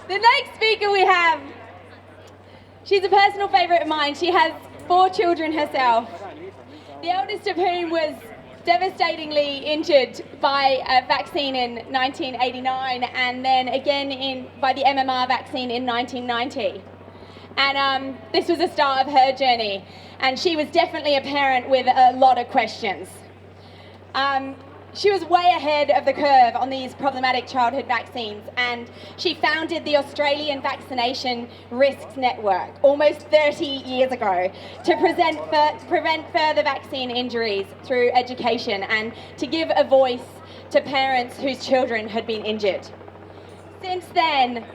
The next speaker we have, she's a personal favourite of mine. She has 4 children herself, the eldest of whom was devastatingly injured by a vaccine in 1989 and then again by the MMR vaccine in 1990. And this was the start of her journey, and she was definitely a parent with a lot of questions. She was way ahead of the curve on these problematic childhood vaccines, and she founded the Australian Vaccination Risk Network almost 30 years ago to prevent further vaccine injuries through education and to give a voice to parents whose children had been injured. Since then,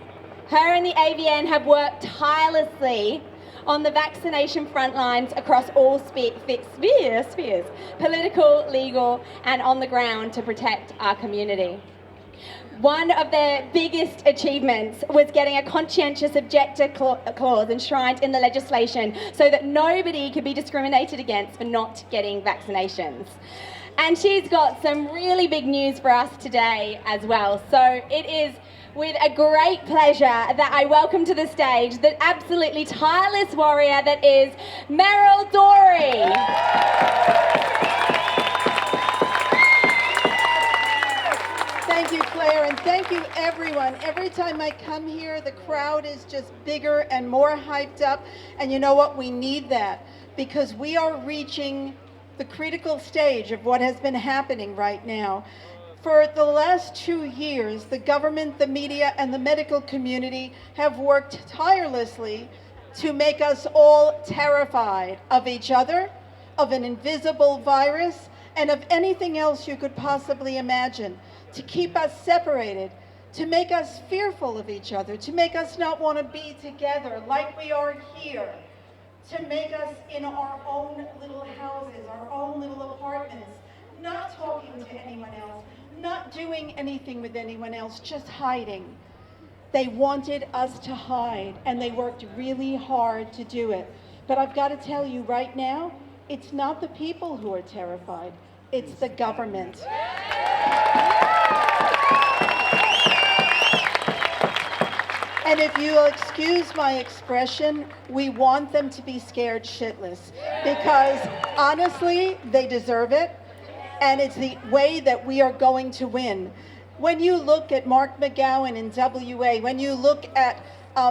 her and the AVN have worked tirelessly on the vaccination front lines across all spheres, political, legal, and on the ground to protect our community. One of their biggest achievements was getting a conscientious objector clause enshrined in the legislation so that nobody could be discriminated against for not getting vaccinations. And she's got some really big news for us today as well. So it is with a great pleasure that I welcome to the stage the absolutely tireless warrior that is Meryl Dorey. Thank you, Claire, and thank you, everyone. Every time I come here, the crowd is just bigger and more hyped up, and you know what? We need that because we are reaching the critical stage of what has been happening right now. For the last 2 years, the government, the media, and the medical community have worked tirelessly to make us all terrified of each other, of an invisible virus, and of anything else you could possibly imagine, to keep us separated, to make us fearful of each other, to make us not want to be together like we are here, to make us in our own little houses, our own little apartments, not talking to anyone else, not doing anything with anyone else, just hiding. They wanted us to hide, and they worked really hard to do it. But I've got to tell you right now, it's not the people who are terrified, it's the government. And if you'll excuse my expression, we want them to be scared shitless, because honestly, they deserve it. And it's the way that we are going to win. When you look at Mark McGowan in WA, when you look at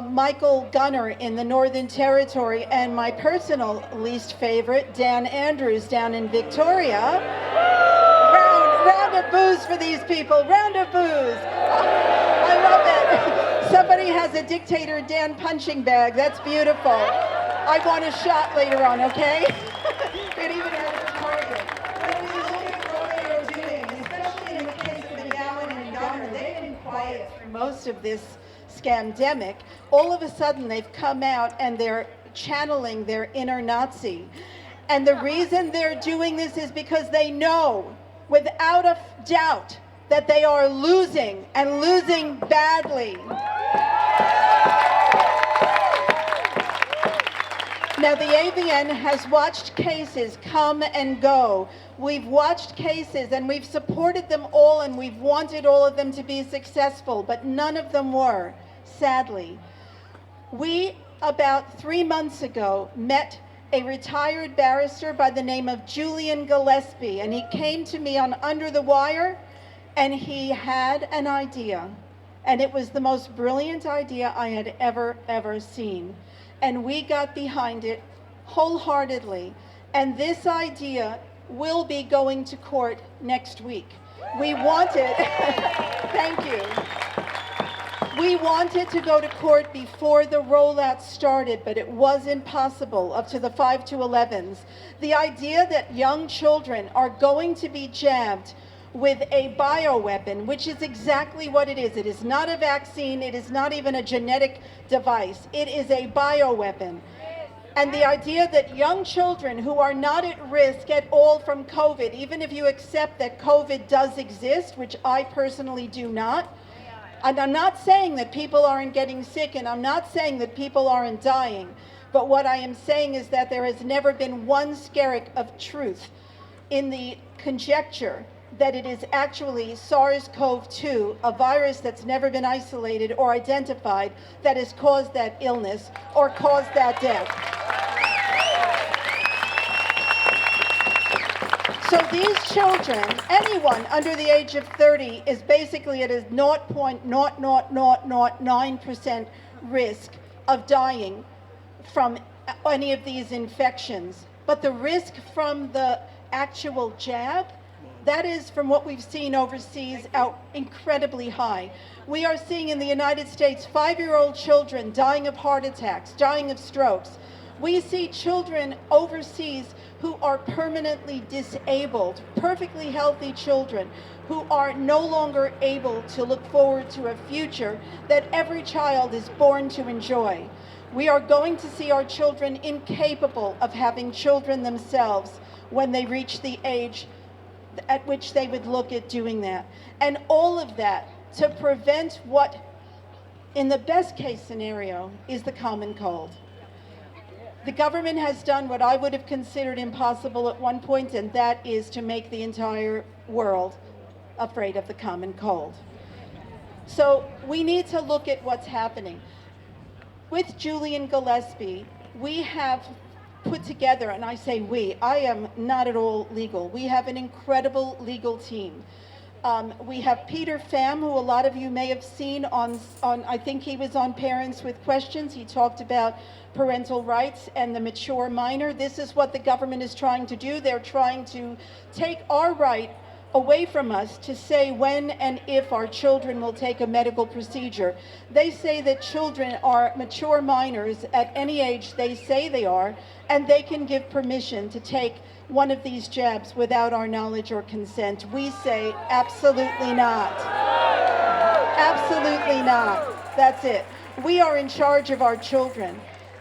Michael Gunner in the Northern Territory, and my personal least favorite, Dan Andrews down in Victoria, round of boos for these people, round of boos. I love it. Somebody has a dictator Dan punching bag, that's beautiful. I want a shot later on, okay? It even has a target. Through most of this scandemic, all of a sudden they've come out and they're channeling their inner Nazi. And the reason they're doing this is because they know, without a doubt, that they are losing and losing badly. Now, the AVN has watched cases come and go. We've watched cases and we've supported them all, and we've wanted all of them to be successful, but none of them were, sadly. We, about 3 months ago, met a retired barrister by the name of Julian Gillespie, and he came to me on Under the Wire, and he had an idea, and it was the most brilliant idea I had ever seen. And we got behind it wholeheartedly. And this idea will be going to court next week. We wanted, thank you. We wanted to go to court before the rollout started, but it wasn't possible up to the 5 to 11s. The idea that young children are going to be jabbed with a bioweapon, which is exactly what it is. It is not a vaccine. It is not even a genetic device. It is a bioweapon. And the idea that young children who are not at risk at all from COVID, even if you accept that COVID does exist, which I personally do not, and I'm not saying that people aren't getting sick, and I'm not saying that people aren't dying, but what I am saying is that there has never been one skerrick of truth in the conjecture that it is actually SARS-CoV-2, a virus that's never been isolated or identified, that has caused that illness or caused that death. So these children, anyone under the age of 30, is basically at a 0.00009% risk of dying from any of these infections. But the risk from the actual jab, that is, from what we've seen overseas, out incredibly high. We are seeing in the United States 5-year-old children dying of heart attacks, dying of strokes. We see children overseas who are permanently disabled, perfectly healthy children who are no longer able to look forward to a future that every child is born to enjoy. We are going to see our children incapable of having children themselves when they reach the age at which they would look at doing that. And all of that to prevent what, in the best case scenario, is the common cold. The government has done what I would have considered impossible at one point, and that is to make the entire world afraid of the common cold. So we need to look at what's happening. With Julian Gillespie, we have put together, and I say we, I am not at all legal. We have an incredible legal team. We have Peter Pham, who a lot of you may have seen on I think he was on Parents with Questions. He talked about parental rights and the mature minor. This is what the government is trying to do. They're trying to take our right away from us to say when and if our children will take a medical procedure. They say that children are mature minors at any age they say they are, and they can give permission to take one of these jabs without our knowledge or consent. We say absolutely not. Absolutely not. That's it. We are in charge of our children,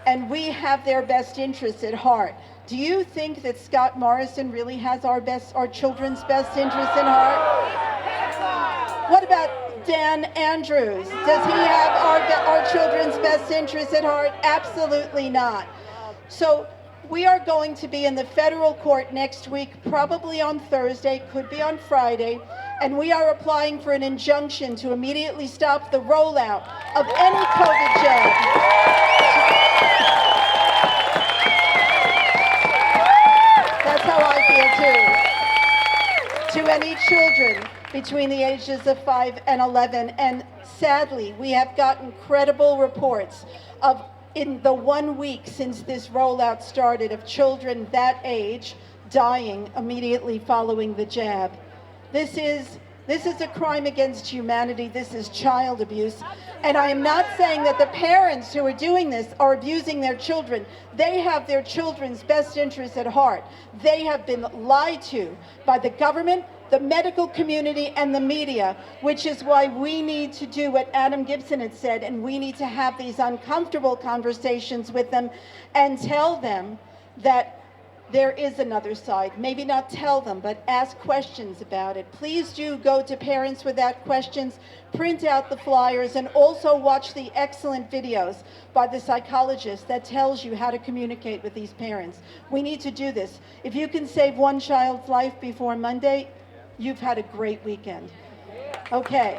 and we have their best interests at heart. Do you think that Scott Morrison really has our children's best interests in heart? What about Dan Andrews? Does he have our children's best interests at heart? Absolutely not. So we are going to be in the federal court next week, probably on Thursday, could be on Friday, and we are applying for an injunction to immediately stop the rollout of any COVID jab. That's how I feel too. To any children between the ages of 5 and 11. And sadly, we have gotten credible reports of, in the 1 week since this rollout started, of children that age dying immediately following the jab. This is a crime against humanity. This is child abuse. And I am not saying that the parents who are doing this are abusing their children. They have their children's best interests at heart. They have been lied to by the government, the medical community, and the media, which is why we need to do what Adam Gibson had said, and we need to have these uncomfortable conversations with them and tell them that there is another side. Maybe not tell them, but ask questions about it. Please do go to Parents Without Questions, print out the flyers, and also watch the excellent videos by the psychologist that tells you how to communicate with these parents. We need to do this. If you can save one child's life before Monday, you've had a great weekend. Okay.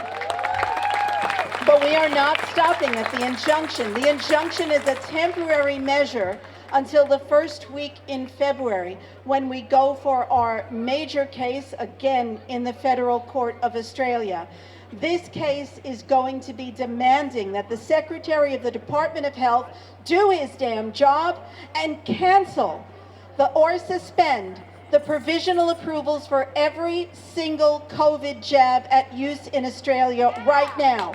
But we are not stopping at the injunction. The injunction is a temporary measure until the first week in February, when we go for our major case again in the Federal Court of Australia. This case is going to be demanding that the Secretary of the Department of Health do his damn job and cancel or suspend the provisional approvals for every single COVID jab at use in Australia right now.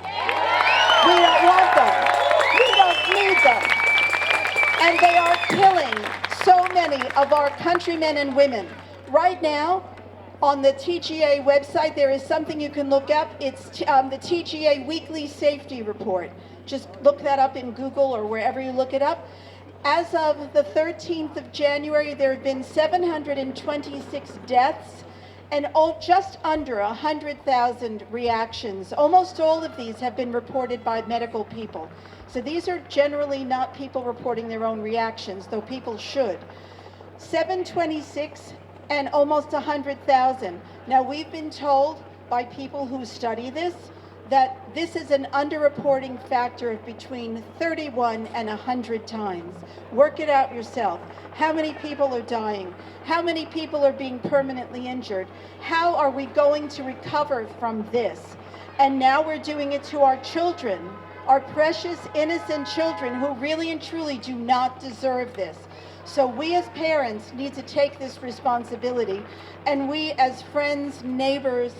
We don't want them. We don't need them. And they are killing so many of our countrymen and women. Right now, on the TGA website, there is something you can look up. It's the TGA Weekly Safety Report. Just look that up in Google or wherever you look it up. As of the 13th of January, there have been 726 deaths and just under 100,000 reactions. Almost all of these have been reported by medical people. So these are generally not people reporting their own reactions, though people should. 726 and almost 100,000. Now, we've been told by people who study this that this is an underreporting factor of between 31 and 100 times. Work it out yourself. How many people are dying? How many people are being permanently injured? How are we going to recover from this? And now we're doing it to our children, our precious, innocent children who really and truly do not deserve this. So we as parents need to take this responsibility, and we as friends, neighbors,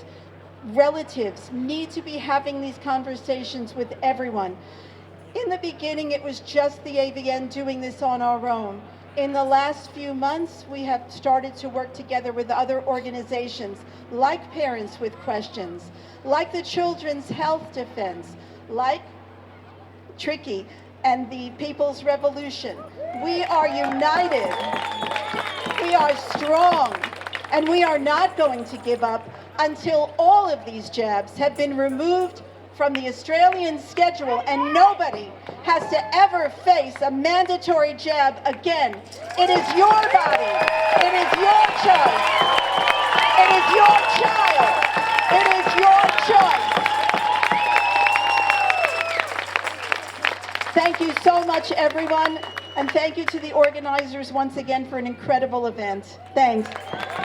relatives need to be having these conversations with everyone. In the beginning, it was just the AVN doing this on our own. In the last few months, we have started to work together with other organizations like Parents with Questions, like the Children's Health Defense, like Tricky and the People's Revolution. We are united, we are strong, and we are not going to give up until all of these jabs have been removed from the Australian schedule and nobody has to ever face a mandatory jab again. It is your body. It is your choice. It is your child. It is your choice. Thank you so much, everyone, and thank you to the organizers once again for an incredible event. Thanks.